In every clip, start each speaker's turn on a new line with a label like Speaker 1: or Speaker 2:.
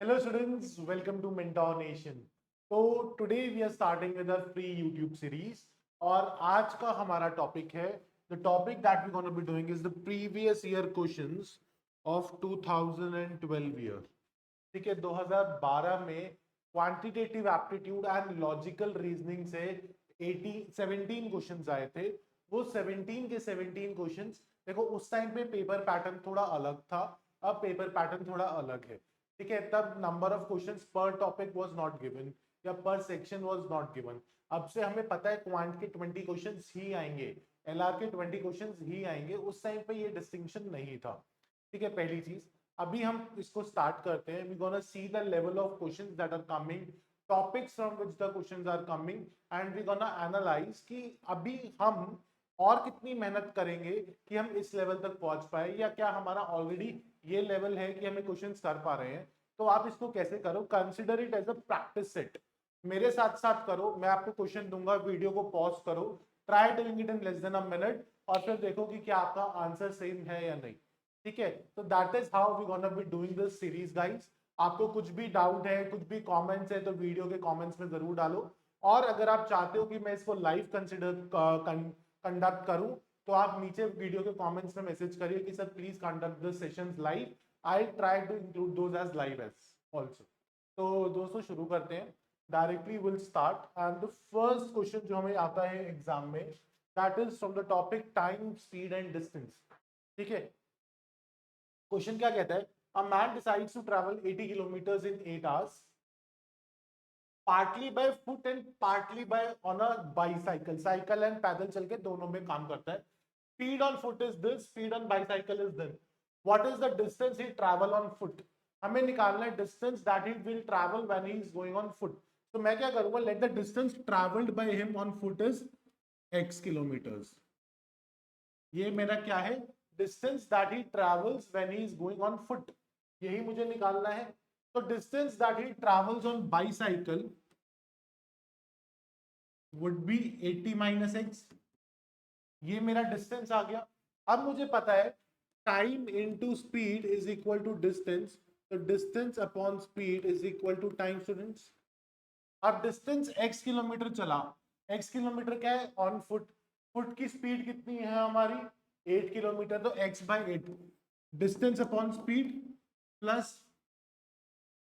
Speaker 1: Hello students, welcome to Mentor Nation. तो today we are starting with a free YouTube series और आज का हमारा टॉपिक है the topic that we're going to be doing is the previous year questions of 2012 year. ठीक है, 2012 में quantitative aptitude and logical reasoning से 17 क्वेश्चंस आए थे। वो 17 के 17 क्वेश्चंस देखो, उस टाइम पे पेपर पैटर्न थोड़ा अलग था, अब पेपर पैटर्न थोड़ा अलग है। ठीक है, तब नंबर ऑफ क्वेश्चंस पर टॉपिक वाज नॉट गिवन या पर सेक्शन वाज नॉट गिवन। अब से हमें पता है क्वांट के 20 क्वेश्चंस ही आएंगे, एलआर के 20 क्वेश्चंस ही आएंगे। उस टाइम पे ये डिस्टिंक्शन नहीं था। ठीक है, पहली चीज। अभी हम इसको स्टार्ट करते हैं। We gonna see the level of questions that are coming, topics from which the questions are coming, and we gonna analyse कि अभी हम और कितनी मेहनत करेंगे कि हम इस लेवल तक पहुंच पाए, या क्या हमारा ऑलरेडी ये लेवल है कि हमें क्वेश्चंस कर पा रहे हैं। तो आप इसको कैसे करो, consider it as a practice set. मेरे साथ साथ करो, मैं आपको क्वेश्चन दूंगा, वीडियो को पॉज करो, try doing it in less than a minute और फिर देखो कि क्या आपका आंसर सेम है या नहीं। ठीक है, तो that is how we gonna be doing this series guys. आपको कुछ भी डाउट है, कुछ भी कमेंट्स है, तो वीडियो के कमेंट्स में जरूर डालो। और अगर आप चाहते हो कि मैं इसको लाइव कंडक्ट करूं, तो आप नीचे वीडियो के कमेंट्स में मैसेज करिए कि sir please conduct this sessions live. I try to include those as live as also. तो दोस्तों शुरू करते हैं, directly will start. And the first question जो हमें आता है एग्जाम में, that is from the topic time, speed and distance. ठीक है, क्वेश्चन क्या कहता है, a man decides to travel 80 kilometres in 8 hours, partly by foot and partly by on a bicycle. Cycle and पैदल चल के दोनों में काम करता है। Speed on foot is this, speed on bicycle is this. What is the distance he travel on foot? हमें निकालना है distance that he will travel when he is going on foot. तो मैं क्या करूंगा, let the distance travelled by him on foot is x kilometres. ये मेरा क्या है, distance that he travels when he is going on foot, यही मुझे निकालना है। तो distance that he travels on bicycle would be 80 minus x. ये मेरा डिस्टेंस आ गया। अब मुझे पता है time into speed is equal to distance, तो distance upon speed is equal to time students. अब डिस्टेंस x किलोमीटर चला, x किलोमीटर क्या है, ऑन फुट। फुट की स्पीड कितनी है हमारी, 8 किलोमीटर, तो x by 8। Distance upon speed plus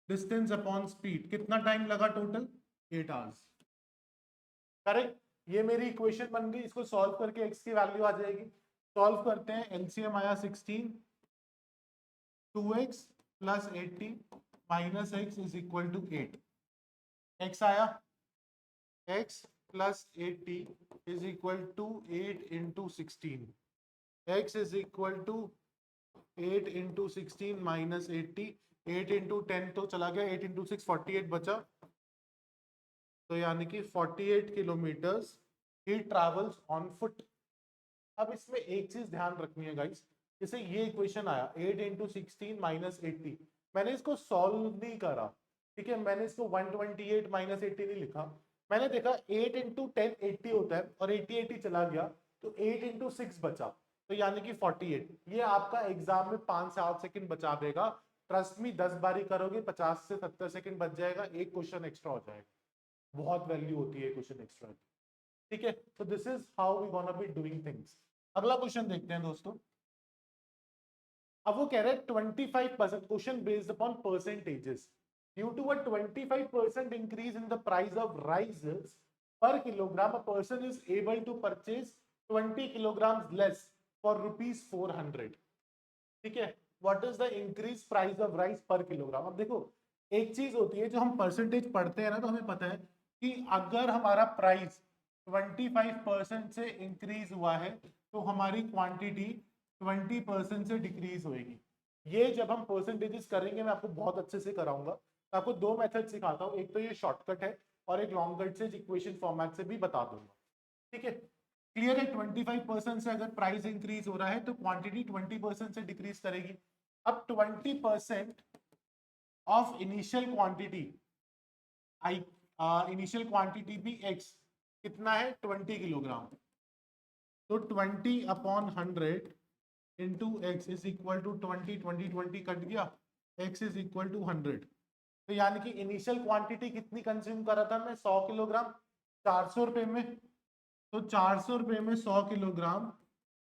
Speaker 1: distance upon speed, कितना टाइम लगा टोटल, 8 आवर्स। करेक्ट, ये मेरी इक्वेशन बन गई। इसको सॉल्व करके x की वैल्यू आ जाएगी। सॉल्व करते हैं, एलसीएम आया 16, 2x plus 80 minus x is equal to 8। x आया, x plus 80 is equal to 8 into 16। x is equal to 8 into 16 minus 80। 8 into 10 तो चला गया, 8 इंटू 6 48 बचा, तो यानी कि 48 kilometres he travels on foot. अब इसमें एक चीज ध्यान रखनी है गाइस, जैसे ये इक्वेशन आया 8 इंटू 16 माइनस 80, मैंने इसको सॉल्व नहीं करा। ठीक है, मैंने इसको 128 माइनस 80 नहीं लिखा। मैंने देखा 8 इंटू 10 80 होता है और 80 80 चला गया, तो 8 इंटू 6 बचा, तो यानी कि 48। ये आपका एग्जाम में 5 से 8 सेकंड बचा देगा। ट्रस्ट मी, 10 बारी करोगे 50 से 70 सेकंड बच जाएगा, एक क्वेश्चन एक्स्ट्रा हो जाएगा। बहुत वैल्यू होती है क्वेश्चन एक्स्ट्रा की। ठीक है, तो this is how we gonna be doing things. अगला क्वेश्चन देखते हैं दोस्तों। अब वो कह रहे हैं 25% question based upon percentages, due to a 25% increase in the price of rices per kilogram, a person is able to purchase 20 kilograms less for rupees 400। ठीक है, what is the increase price of rice per kilogram. अब देखो, एक चीज होती है जो हम परसेंटेज पढ़ते हैं ना, तो हमें पता है कि अगर हमारा प्राइस 25% से इंक्रीज हुआ है, तो हमारी क्वांटिटी 20% से डिक्रीज होएगी। ये जब हम परसेंटेजेस करेंगे, मैं आपको बहुत अच्छे से कराऊंगा। मैं आपको दो मेथड सिखाता हूँ, एक तो ये शॉर्टकट है और एक लॉन्ग कट से इक्वेशन फॉर्मेट से भी बता दूंगा। ठीक है, क्लियर है। 25% से अगर प्राइस इंक्रीज हो रहा है, तो क्वांटिटी 20% से डिक्रीज करेगी। अब 20% of initial quantity, I initial quantity भी x कितना है, 20 किलोग्राम, तो 20 upon 100 into x is equal to 20, 20 20 cut गया, x इज इक्वल टू 100। तो यानी कि इनिशियल क्वांटिटी कितनी कंज्यूम कर रहा था मैं, 100 किलोग्राम 400 रुपए में। तो 400 रुपए में 100 किलोग्राम,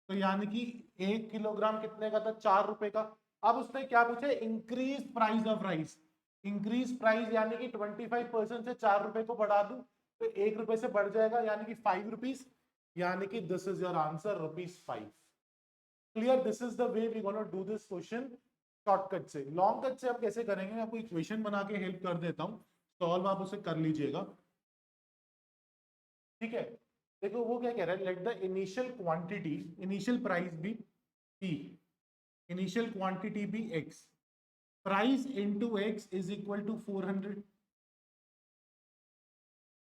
Speaker 1: तो यानी कि 1 किलोग्राम कितने का था, 4 रुपए का। अब उसने क्या पूछा, increase price of rice. Increase price यानी कि 25% से 4 रुपए को बढ़ा दूं तो 1 रुपए से बढ़ जाएगा, यानी कि 5 रुपीज, यानी कि this is your answer, ₹5। Clear, this is the way we gonna do this question shortcut से। लॉन्ग कट से आप कैसे करेंगे, मैं आपको इक्वेशन बना के हेल्प कर देता हूं, सॉल्व आप उसे कर लीजिएगा। ठीक है, देखो वो क्या कह रहा है, let the initial quantity, initial price be p, initial quantity be x, price into x is equal to 400।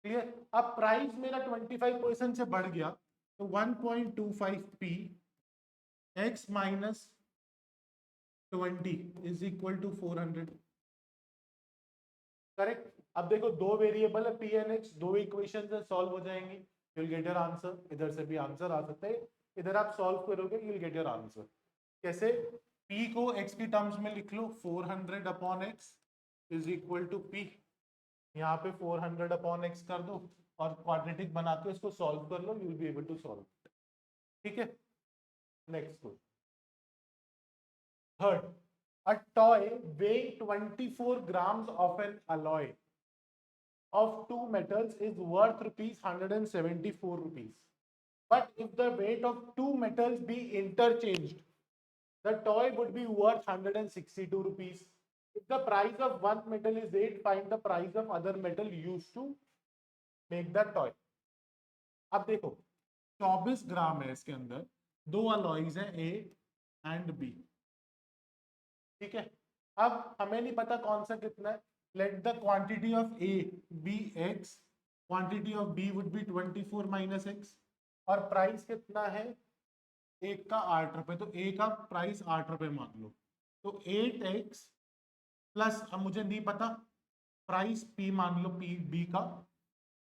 Speaker 1: Clear, अब प्राइस मेरा 25% से बढ़ गया, तो 1.25 p x minus 20 is equal to 400। Correct. अब देखो दो वेरिएबल है पी एंड एक्स, दो इक्वेशन से सॉल्व हो जाएंगी, you will get your answer. इधर से भी आंसर आ सकता है, इधर आप सॉल्व करोगे you will get your answer. कैसे, p को x की टर्म्स में लिख लो, 400 upon x is equal to p, यहाँ पे 400 अपॉन x कर दो और क्वाड्रेटिक बना के इसको सॉल्व कर लो, you will be able to solve. ठीक है, next question. Third, a toy weighing 24 grams of an alloy of two metals is worth rupees 174 rupees. But if the weight of two metals be interchanged, the toy would be worth 162 rupees. If the price of one metal is 8, find the price of other metal used to make the toy. अब देखो 24 ग्राम है इसके अंदर, दो alloys हैं A and B. ठीक है, अब हमें नहीं पता कौन सा कितना है, let the quantity of A be x, quantity of B would be 24 minus x, और प्राइस कितना है, एक का 8 रुपए, तो ए का प्राइस 8 रुपए मान लो, तो 8x प्लस, अब मुझे नहीं पता प्राइस पी मान लो, पी बी का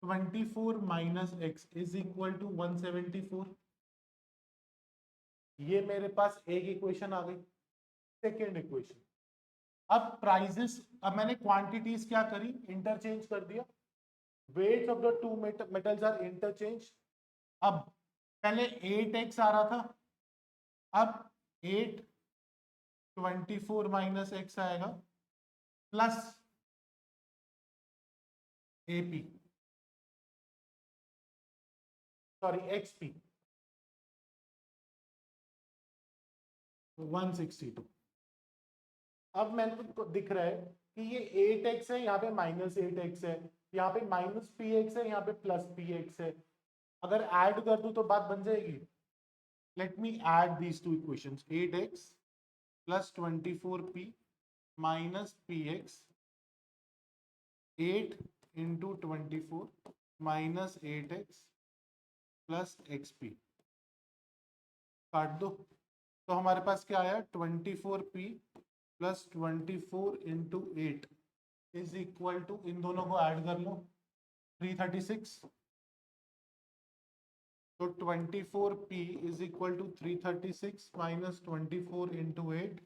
Speaker 1: 24 minus x is equal to 174। ये मेरे पास एक इक्वेशन आ गई। सेकेंड इक्वेशन, अब प्राइजेस, अब मैंने क्वांटिटीज क्या करी, इंटरचेंज कर दिया, weights of the two metals are interchange. अब पहले 8x आ रहा था, अब 8 24 माइनस एक्स आएगा प्लस AP, सॉरी XP 162। अब मैंने को दिख रहा है कि ये 8x है, यहाँ पे -8x है, यहाँ पे -px है, यहाँ पे +px है। अगर ऐड कर दूं तो बात बन जाएगी। Let me add these two equations, 8x plus 24p minus px, 8 into 24 minus 8x plus xp, काट दो, तो हमारे पास क्या आया, 24p plus 24 into 8 is equal to, इन दोनों को ऐड कर लो, 336। तो 24p is equal to 336 minus 24 into 8,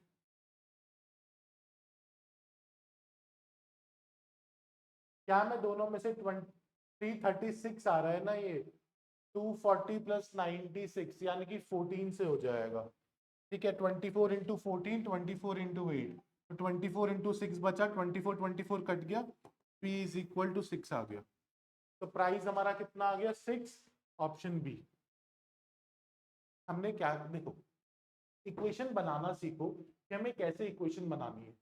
Speaker 1: क्या मैं दोनों में से 336 आ रहा है ना, ये 240 प्लस 96 यानी कि 14 से हो जाएगा। ठीक है, 24 इंटू 14, 24 इंटू 8, तो 24 इंटू 6 बचा, 24 कट गया, p इज इक्वल टू 6 आ गया। तो प्राइस हमारा कितना आ गया, 6, ऑप्शन बी। हमने क्या, देखो इक्वेशन बनाना सीखो कि हमें कैसे इक्वेशन बनानी है।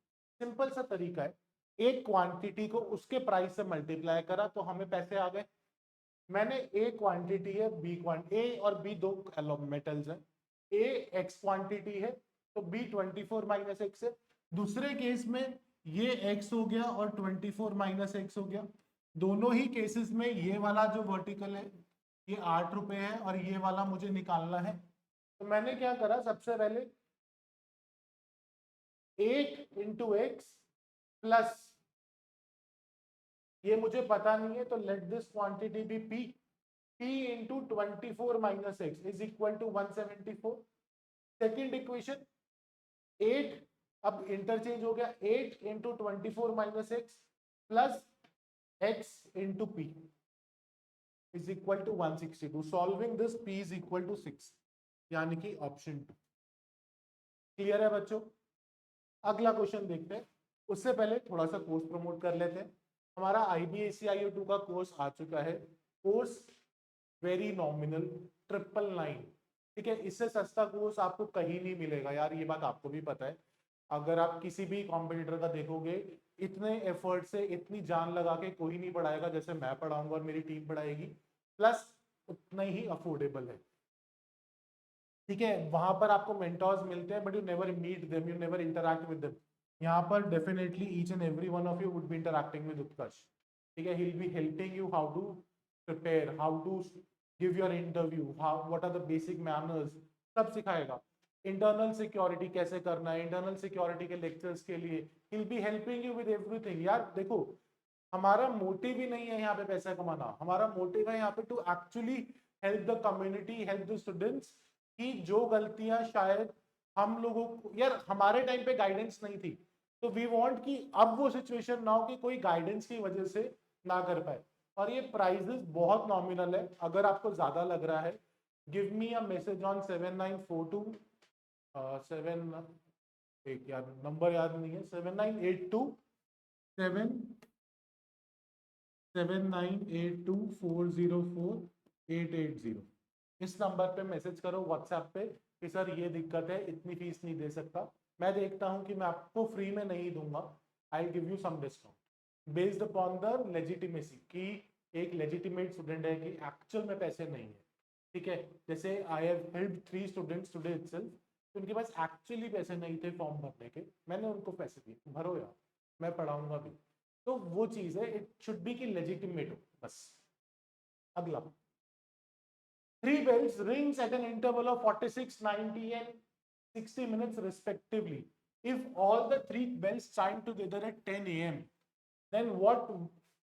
Speaker 1: सिंपल सा तरीका है, एक क्वांटिटी को उसके प्राइस से मल्टीप्लाई करा तो हमें पैसे आ गए। मैंने ए क्वांटिटी है, बी क्वांटिटी, ए और बी दो मेटल्स हैं, ए एक्स क्वांटिटी है तो बी 24 माइनस एक्स है। दूसरे केस में ये एक्स हो गया और 24 माइनस एक्स हो गया। दोनों ही केसेस में ये वाला जो वर्टिकल है ये 8 रुपए है और ये वाला मुझे निकालना है। तो मैंने क्या करा, सबसे पहले 8 इंटू एक्स प्लस, ये मुझे पता नहीं है तो let this quantity be p, p into 24 minus x is equal to 174। Second equation, 8 अब इंटरचेंज हो गया 8 into 24 minus x plus x into p is equal to 162. Solving this p is equal to 6, यानी कि option 2. Clear है बच्चों? अगला question देखते हैं. उससे पहले थोड़ा सा कोर्स प्रमोट कर लेते हैं. हमारा IBACIO2 का कोर्स आ चुका है. Course very nominal 999. ठीक है, इससे सस्ता कोर्स आपको कहीं नहीं मिलेगा यार, ये बात आपको भी पता है. अगर आप किसी भी कॉम्पिटिटर का देखोगे, इतने एफर्ट से इतनी जान लगा के कोई नहीं पढ़ाएगा जैसे मैं पढ़ाऊंगा और मेरी टीम पढ़ाएगी, प्लस उतना ही अफोर्डेबल है. ठीक है, वहां पर आपको मेंटोर्स मिलते हैं but you never meet them, you never interact with them. यहाँ पर definitely each and every one of you would be interacting with Utkarsh. ठीक है, he will be helping you how to prepare, how to give your interview, how what are the basic manners, सब सिखाएगा. Internal security कैसे करना है, internal security के lectures के लिए ही will be helping you with everything. यार देखो, हमारा मोटिव ही नहीं है यहाँ पे पैसा कमाना, हमारा मोटिव है यहाँ पे to actually help the community, help the students. कि जो गलतियां शायद हम लोगों को, यार हमारे टाइम पे गाइडेंस नहीं थी, तो वी वांट कि अब वो सिचुएशन ना हो कि कोई गाइडेंस की वजह से ना कर पाए. और ये प्राइजेस बहुत नॉमिनल है. अगर आपको ज्यादा लग रहा है, give me a message on 7942 7, एक यार नंबर याद नहीं है, 7982 77824048880. इस नंबर पे मैसेज करो व्हाट्सएप पे कि सर ये दिक्कत है, इतनी फीस नहीं दे सकता. मैं देखता हूँ कि मैं आपको फ्री में नहीं दूंगा, I give you some discount based upon the legitimacy, कि एक लेजिटिमेट स्टूडेंट है, कि एक्चुअल में पैसे नहीं है. ठीक है, जैसे I have helped 3 students today itself, तो उनके पास एक्चुअली पैसे नहीं थे फॉर्म भरने के, मैंने उनको पैसे दिए, भरो यार मैं पढ़ाऊंगा भी. तो वो चीज है, इट शुड बी कि लेजिटिमेट हो बस. अगला, 3 bells rings at an interval of 46, 90 and 60 minutes respectively. If all the 3 bells chime together at 10 a.m., then what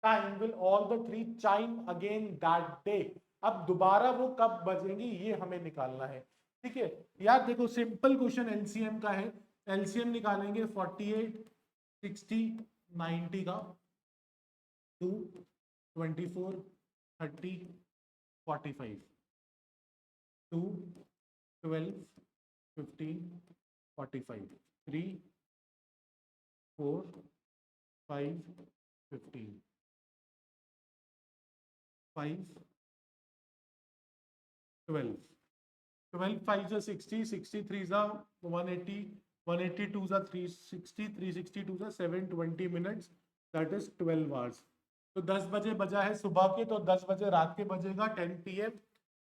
Speaker 1: time will all the 3 chime again that day? अब दोबारा वो कब बजेंगी ये हमें निकालना है. ठीक है यार, देखो सिंपल क्वेश्चन एलसीएम का है. एलसीएम निकालेंगे 48, 60, 90 का, 2, 24, 30, 45, 2, 12, 15, 45, 3, 4, 5, 15, 5, 12, 12 5 is 60, 63 is 180, 182 is 360, 362 is 720 minutes, that is 12 hours. तो 10 बजे बजा है सुबह के, तो 10 बजे रात के बजेगा 10 PM.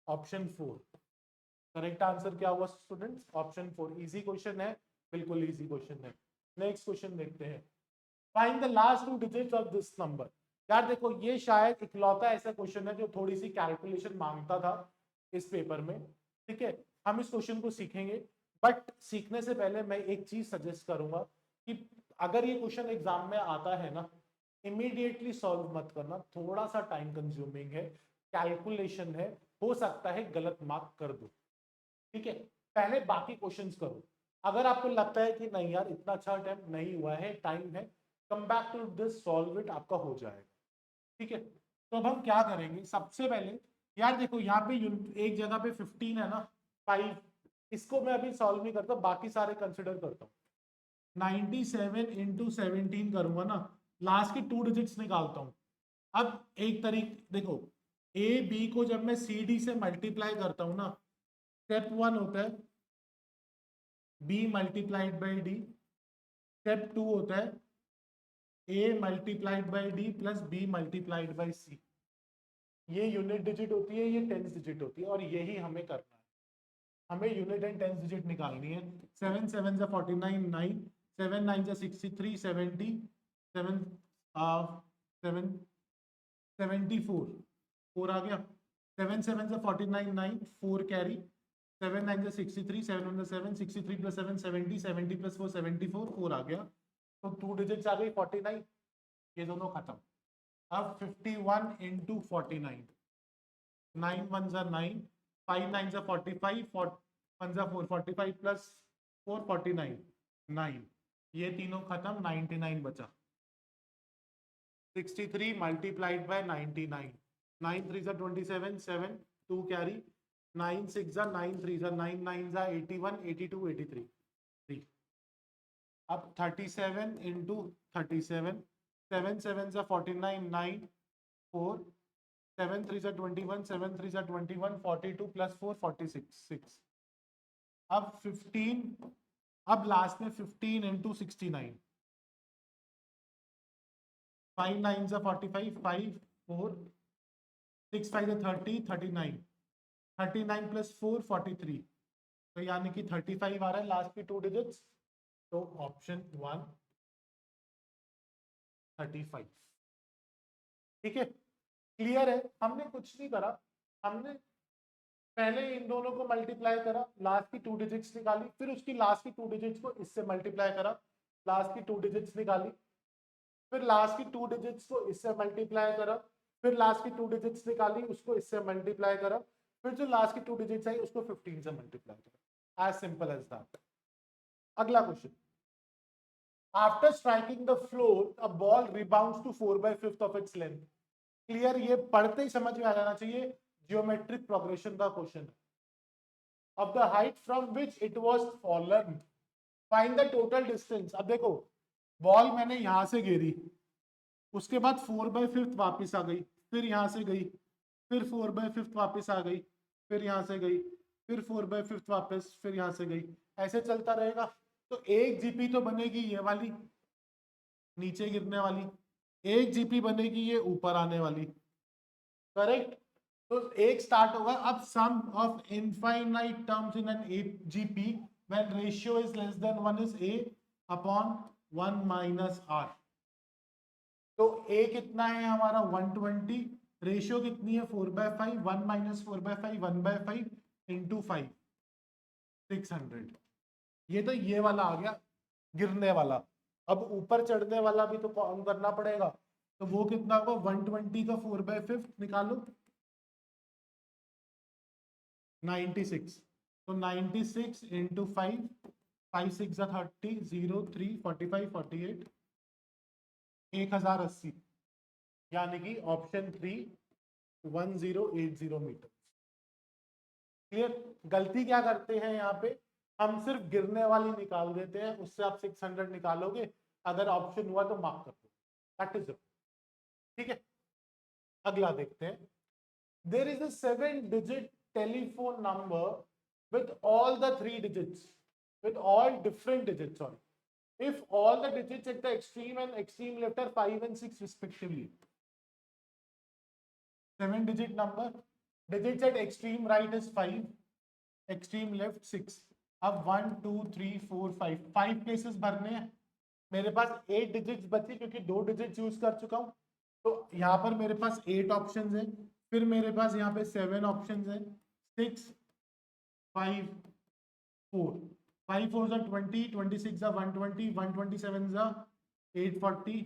Speaker 1: ऑप्शन 4 करेक्ट आंसर क्या हुआ स्टूडेंट्स? ऑप्शन 4. इजी क्वेश्चन है, बिल्कुल इजी क्वेश्चन है. नेक्स्ट क्वेश्चन देखते हैं. Find the last 2 digits of this number. यार देखो, ये शायद इकलौता ऐसा क्वेश्चन है जो थोड़ी सी कैलकुलेशन मांगता था इस पेपर में. ठीक है, हम इस क्वेश्चन को सीखेंगे, बट सीखने से पहले मैं एक चीज सजेस्ट करूंगा कि अगर ये क्वेश्चन एग्जाम में आता है ना, इमीडिएटली सॉल्व मत करना, थोड़ा सा टाइम कंज्यूमिंग है, कैलकुलेशन है, हो सकता है गलत मार्क कर दो. ठीक है, पहले बाकी क्वेश्चंस करो. अगर आपको लगता है कि नहीं यार इतना अच्छा अटेम्प्ट नहीं हुआ है, टाइम है, come back to this, solve it, आपका हो जाएगा. ठीक है, तो अब हम क्या करेंगे, सबसे पहले यार देखो यहाँ पे एक जगह पे 15 है ना, 5, इसको मैं अभी सॉल्व नहीं करता, बाकी सारे कंसिडर करता हूँ. 97 इंटू 17 करूंगा ना, लास्ट के 2 डिजिट्स निकालता हूँ. अब एक तरीके देखो, ए बी को जब मैं सी डी से मल्टीप्लाई करता हूँ ना, स्टेप 1 होता है B multiplied by D, step 2 होता है A multiplied by D plus B multiplied by C. ये यूनिट डिजिट होती है, ये टेंस डिजिट होती है, और यही हमें करना है. हमें यूनिट एंड टेंस डिजिट निकालनी है. 7 7 49, 9, 7 9 63, 70, 7 7 74, 4 आ गया. 7 7 49, 9, 4 कैरी, 7 9 63, 7 1 7, 63 प्लस 7 70, 70 प्लस 4 74, 4 आ गया. तो 2 डिजिट्स आ गई 49, ये दोनों खत्म. अब 51 इंटू 49, 9 1 9, 5 9 45, 4 1 4, 45 प्लस 4 49, 9. ये तीनों खत्म, 99 बचा। 63 मल्टीप्लाइड बाय 99, 9 3 27, 7 2 कैरी, 9 6 9 3 9 9 81 82 83 3। अब 37 इंटू 37, 7 7 49 9 4, 7 3 21, 7 3 21, 42 प्लस 4 46 6। अब 15, अब लास्ट में 15 इंटू 69, 5 9 45, 5 4 6 5 30 39, 39 प्लस 4 43, तो यानी कि 35 आ रहा है लास्ट की 2 डिजिट्स। तो ऑप्शन 1 35। ठीक है, क्लियर है। हमने कुछ नहीं करा, हमने पहले इन दोनों को मल्टीप्लाई करा, लास्ट की 2 डिजिट्स निकाली, फिर उसकी लास्ट की 2 डिजिट्स को इससे मल्टीप्लाई करा, लास्ट की 2 डिजिट्स निकाली, फिर लास्ट की 2 डिजिट्स को इससे मल्टीप्लाई करा, फिर लास्ट की 2 डिजिट्स निकाली, उसको इससे मल्टीप्लाई करा, फिर जो लास्ट की 2 डिजिट्स आई उसको 15 से मल्टीप्लाई करा। As simple as that. अगला क्वेश्चन, after striking the floor a ball rebounds to 4/5 of its length. Clear, ये पढ़ते ही समझ में आ जाना चाहिए, जियोमेट्रिक प्रोग्रेशन का क्वेश्चन है। Of the height from which it was fallen, find the total distance. अब देखो, बॉल मैंने यहां से घेरी, उसके बाद 4/5 वापस आ गई, फिर यहां से गई, फिर 4/5 वापस आ गई, फिर यहां से गई, फिर 4/5 वापस, फिर यहां से गई, ऐसे चलता रहेगा। तो एक जीपी तो बनेगी ये वाली नीचे गिरने वाली, एक जीपी बनेगी ये ऊपर आने वाली, करेक्ट। तो एक स्टार्ट होगा, अब sum of infinite terms in an GP when ratio is less than 1 is a upon 1 minus r। तो a कितना है हमारा 120, रेशियो कितनी है 4/5, 1 माइनस 4/5 1/5 इंटू 5 600। ये तो ये वाला आ गया गिरने वाला। अब ऊपर चढ़ने वाला भी तो कौन करना पड़ेगा, तो वो कितना होगा 120 का 4/5 निकालो 96, तो 96 इंटू 5, 5 6 30, 0 3 45 48 1080, यानी कि ऑप्शन 3 1080 मीटर। क्लियर। गलती क्या करते हैं यहाँ पे, हम सिर्फ गिरने वाली निकाल देते हैं, उससे आप 600 निकालोगे, अगर ऑप्शन हुआ तो मार्क कर दो, दैट इज इट। ठीक है, अगला देखते हैं। There is a 7-digit telephone number with all the 3 digits, with all different digits, sorry, if all the digits at the extreme and extreme left are 5 and 6 respectively. 7-digit number, digits at extreme right is 5, extreme left 6। अब 1 2 3 4 5, 5 places भरने हैं, मेरे पास 8 digits बची क्योंकि 2 digits use कर चुका हूं, तो यहाँ पर मेरे पास 8 ऑप्शंस हैं, फिर मेरे पास यहाँ पे 7 ऑप्शंस हैं, 6 5 4, 5 4 are 20, 26 are 120, 127 are 840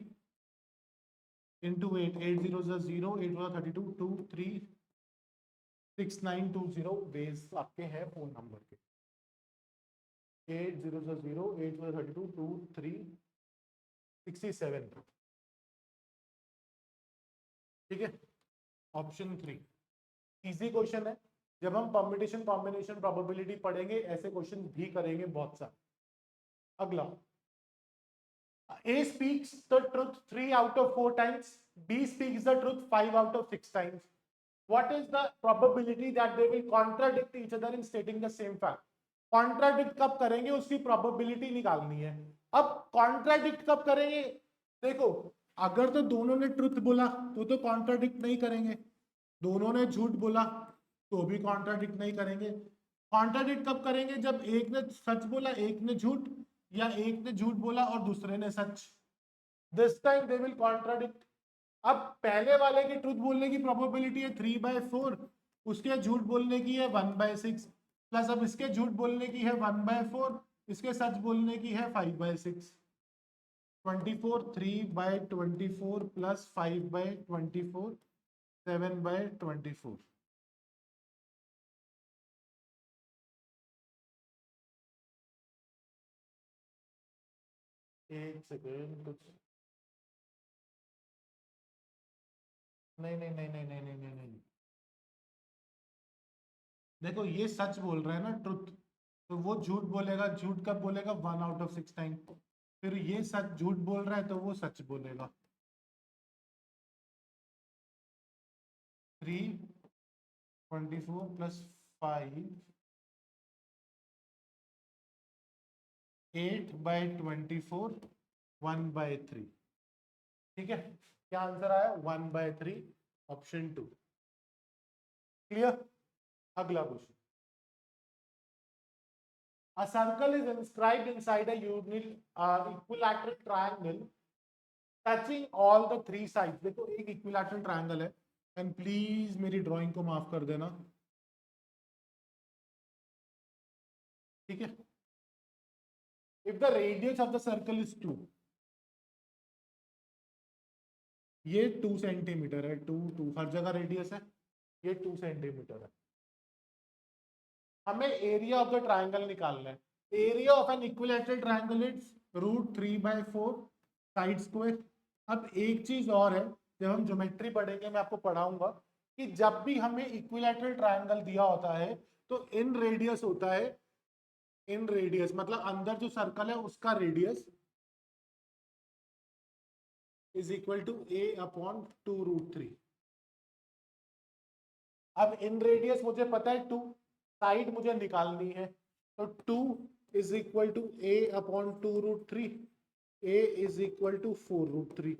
Speaker 1: into 8, 8 zeros are 0, 8 4 32, 2 3 6920 base आपके हैं फोन नंबर के। 8 0 0, 8 4 32, 2 3 67। ठीक है, ऑप्शन 3 इजी क्वेश्चन है। जब हम परम्यूटेशन कॉम्बिनेशन प्रोबेबिलिटी पढ़ेंगे ऐसे क्वेश्चन भी करेंगे बहुत सारे। अगला, A speaks the truth 3 out of 4 times, B speaks the truth 5 out of 6 times. What is the probability that they will contradict each other in stating the same fact? Contradict कब करेंगे उसकी probability निकालनी है। अब contradict कब करेंगे, देखो अगर तो दोनों ने ट्रुथ बोला तो कॉन्ट्राडिक्ट नहीं करेंगे, दोनों ने झूठ बोला तो भी कॉन्ट्राडिक्ट नहीं करेंगे। कॉन्ट्राडिक्ट कब करेंगे, जब एक ने सच बोला एक ने झूठ, या एक ने झूठ बोला और दूसरे ने सच, this time they will contradict. अब पहले वाले की ट्रुथ बोलने की प्रोबेबिलिटी है 3/4, उसके झूठ बोलने की है 1/6, प्लस अब इसके झूठ बोलने की है 1/4, इसके सच बोलने की है 5/6। 24 3/24 प्लस 5/24 7/24। एक सेकेंड, कुछ नहीं नहीं नहीं नहीं नहीं नहीं नहीं नहीं, देखो ये सच बोल रहा है ना, ट्रुथ, तो वो झूठ बोलेगा। झूठ कब बोलेगा? 1/6 टाइम। फिर ये सच झूठ बोल रहा है तो वो सच बोलेगा। 324 प्लस 5, 8/24, 1/3। ठीक है, क्या आंसर आया? 1/3, ऑप्शन 2। क्लियर? अगला question. A circle is inscribed inside a equilateral triangle touching all the three sides. देखो एक equilateral triangle है, एंड प्लीज मेरी ड्राइंग को माफ कर देना, ठीक है। If the radius of the circle is 2, ये 2 सेंटीमीटर है, 2 हर जगह रेडियस है, ये 2 सेंटीमीटर है। हमें एरिया ऑफ द ट्राइंगल निकालना है। Area of an equilateral triangle is √3/4 side square. अब एक चीज और है, जब हम ज्योमेट्री पढ़ेंगे मैं आपको पढ़ाऊंगा कि जब भी हमें इक्विलैटरल ट्राइंगल दिया होता है तो इन रेडियस होता है, इन रेडियस मतलब अंदर जो सर्कल है उसका radius is equal to a/2√3। अब इन रेडियस मुझे पता है 2, साइड मुझे निकालनी है, तो 2 is equal to a/2√3, a is equal to 4√3।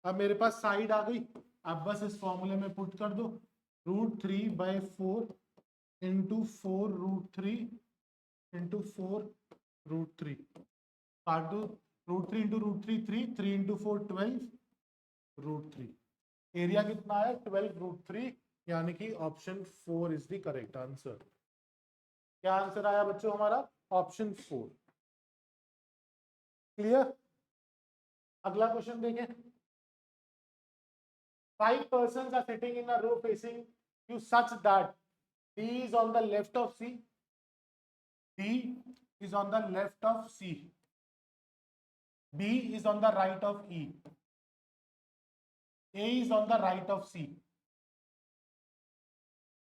Speaker 1: अब मेरे पास साइड आ गई, अब बस इस फॉर्मूले में पुट कर दो, √3/4 इंटू 4√3 इंटू 4√3, काट दो, √3 इंटू √3 3, 3 इंटू 4 12√3। एरिया कितना है? 12√3, यानी कि option 4 is the correct answer. क्या आंसर आया बच्चों हमारा? ऑप्शन 4। क्लियर? अगला क्वेश्चन देखें। 5 persons are sitting in a row facing you such that D is on the left of C, D is on the left of C, B is on the right of E, A is on the right of C,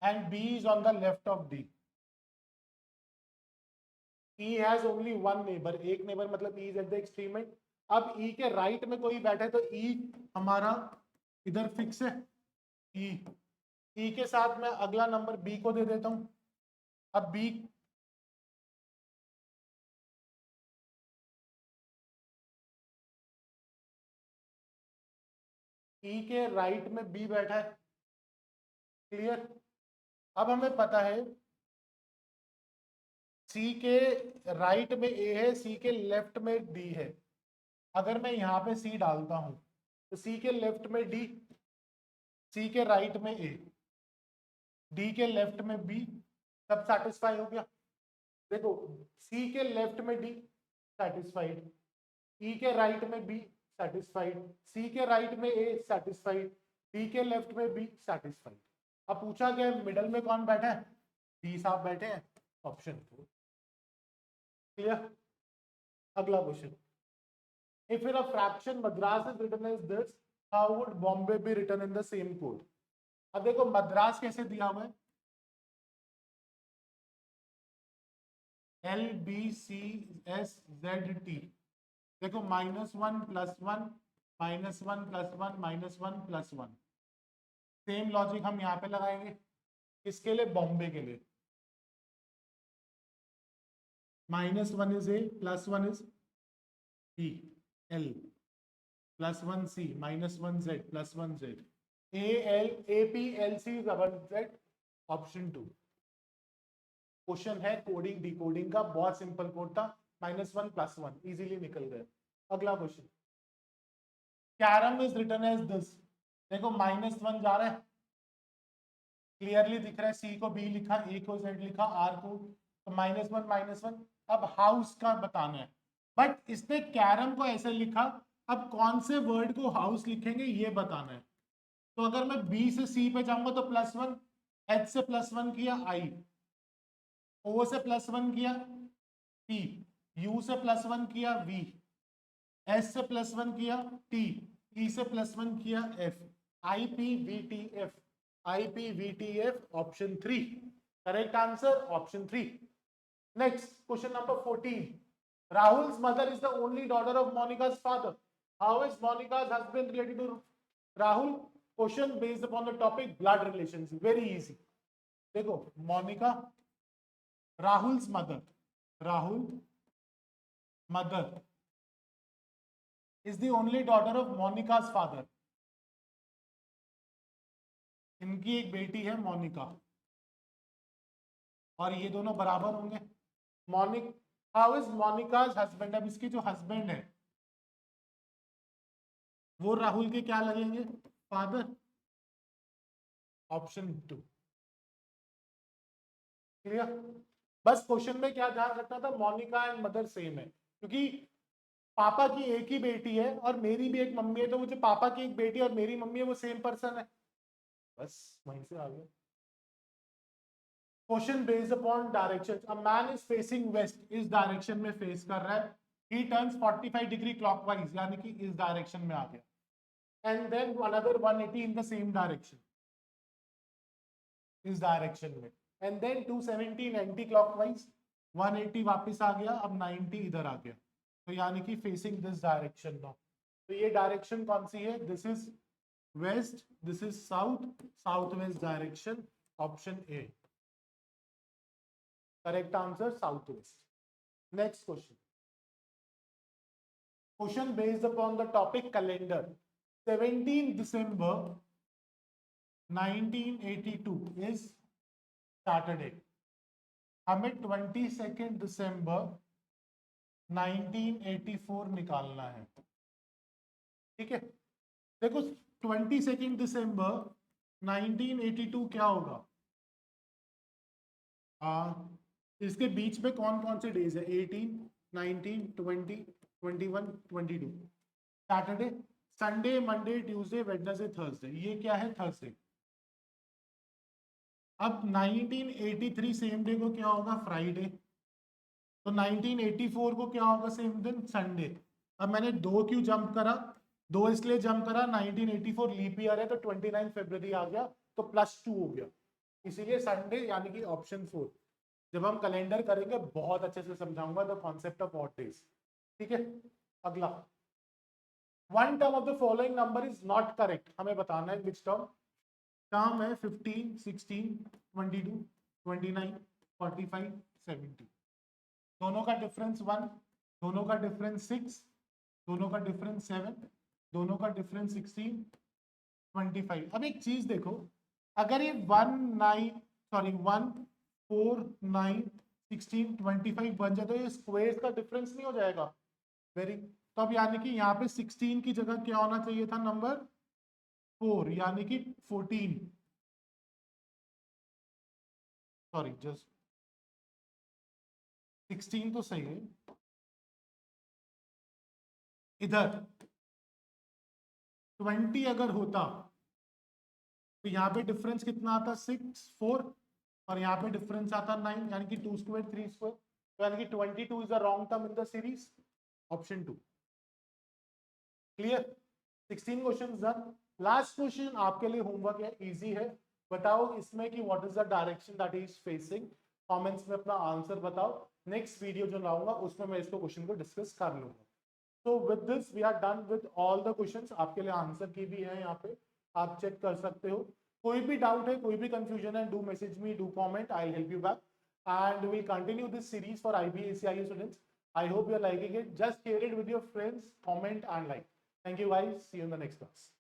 Speaker 1: and B is on the left of D. E has only one neighbor, एक neighbor मतलब E is at the extreme end। अब E के right में कोई बैठा है तो E हमारा इधर फिक्स है, E के साथ मैं अगला नंबर B को दे देता हूं। अब B E के राइट में B बैठा है। क्लियर? अब हमें पता है C के राइट में A है, C के लेफ्ट में D है। अगर मैं यहां पे C डालता हूं तो C के लेफ्ट में D, C के राइट में A, D के लेफ्ट में B, सब सेटिस्फाई हो गया। देखो C के लेफ्ट में D सेटिस्फाइड, E के राइट में B सेटिस्फाइड, C के राइट में A सेटिस्फाइड, D के लेफ्ट में B सेटिस्फाइड। अब पूछा गया मिडल में कौन बैठा है? D साहब बैठे हैं, ऑप्शन 4। क्लियर? अगला question. If in a fraction Madras is written as this, how would Bombay be written in the same code? अब देखो मद्रास कैसे दिया हुआ है, LBCSZT। देखो -1 +1 -1 +1 -1 +1। सेम लॉजिक हम यहाँ पे लगाएंगे, किसके लिए? बॉम्बे के लिए। -1 is A, +1 is B, L, +1 C, -1 Z, +1 Z, APLC Z, option 2। Question है कोडिंग डिकोडिंग का, बहुत सिंपल कोड था, -1 +1 इजीली निकल गए। अगला question. Carrom is written as this. देखो -1 जा रहा है, क्लियरली दिख रहा है, C को B लिखा, A को Z लिखा, R को, तो -1 -1। अब हाउस का बताना है, बट इसने कैरम को ऐसे लिखा, अब कौन से वर्ड को हाउस लिखेंगे ये बताना है। तो अगर मैं B से C पे जाऊंगा तो +1, H से +1 किया I, O से +1 किया P, U से +1 किया V, एस से +1 किया टी, ई से +1 किया F, IPVTF, IPVTF option 3, correct answer option 3। Next question number 14, Rahul's mother is the only daughter of Monica's father. How is Monica's husband related to Rahul? Question based upon the topic blood relations. Very easy. देखो Monica, Rahul's mother, Rahul mother is the only daughter of Monica's father. इनकी एक बेटी है मोनिका और ये दोनों बराबर होंगे। Monica how is Monica's husband, अब इसके जो हस्बैंड है वो राहुल के क्या लगेंगे, फादर, ऑप्शन 2। क्लियर? बस क्वेश्चन में क्या ध्यान रखना था, मोनिका एंड मदर सेम है, क्योंकि पापा की एक ही बेटी है और मेरी भी एक मम्मी है, तो मुझे पापा की एक बेटी और मेरी मम्मी है वो सेम पर्सन है, बस वहीं से आ गया। Question based upon direction, a man is facing west, इस डायरेक्शन में फेस कर रहा है, ही टर्न्स 45 डिग्री क्लॉकवाइज, यानी कि इस डायरेक्शन में आ गया, and then another 180 in the same direction, इस डायरेक्शन में, एंड देन 270 एंटी क्लॉकवाइज, 180 वापस आ गया, अब 90 इधर आ गया, तो यानी कि फेसिंग दिस डायरेक्शन नाउ। तो ये डायरेक्शन कौन सी है, this is west, this is south, south west direction, option A, correct answer south west. Next question, question based upon the topic calendar, 17 December 1982 is Saturday, हमें 22 December 1984 निकालना है, ठीक है। देखो 22 December 1982 क्या होगा, इसके बीच में कौन कौन से डेज है, 18, 19, 20, 21, 22, Saturday, Sunday, Monday, Tuesday, Wednesday, Thursday, ये क्या है, थर्सडे। अब 1983 सेम डे को क्या होगा, फ्राइडे, तो 1984 को क्या होगा सेम दिन, संडे। अब मैंने 2 क्यों जंप करा, 2 इसलिए जंप करा, 1984 लीप ईयर है तो 29 फरवरी आ गया, तो +2 हो गया, इसीलिए संडे, यानी कि ऑप्शन 4। जब हम कैलेंडर करेंगे बहुत अच्छे से समझाऊंगा the concept of odd days, ठीक है। अगला, one term of the following number is not correct, हमें बताना है विच टर्म, टर्म है 15, 16, 22, 29, 45, 70, दोनों का डिफरेंस 1, दोनों का डिफरेंस 6, दोनों का डिफरेंस 7, दोनों का डिफरेंस 16, 25। अब एक चीज देखो, अगर ये 1 4 9 16 25 बन जाए तो ये स्क्वायर्स का डिफरेंस नहीं हो जाएगा, वेरी, तो अब यानी कि यहाँ पे 16 की जगह क्या होना चाहिए था, नंबर 4, यानी कि 14, सॉरी जस्ट 16 तो सही है, इधर 20 अगर होता तो यहाँ पे डिफरेंस कितना आता, 6 4, और यहाँ पे डिफरेंस आता 9, यानी कि 2 स्क्वायर 3 स्क्वायर, तो यानी कि 22 is the wrong term in the series, option 2। Clear? 16 question done. Last question आपके लिए होमवर्क है, इजी है, बताओ इसमें कि what is the direction that he is facing, comments में अपना आंसर बताओ, नेक्स्ट वीडियो जो लाऊंगा उसमें मैं इसको क्वेश्चन को डिस्कस कर लूंगा। So with this we are done with all the questions, आपके लिए आंसर की भी है यहाँ पे, आप चेक कर सकते हो, कोई भी डाउट है, कोई भी कंफ्यूजन है, do message me, do comment, I will help you back, and we will continue this series for IB/ACIU students. I hope you are liking it. Just share it with your friends, comment and like. Thank you guys, see you in the next class.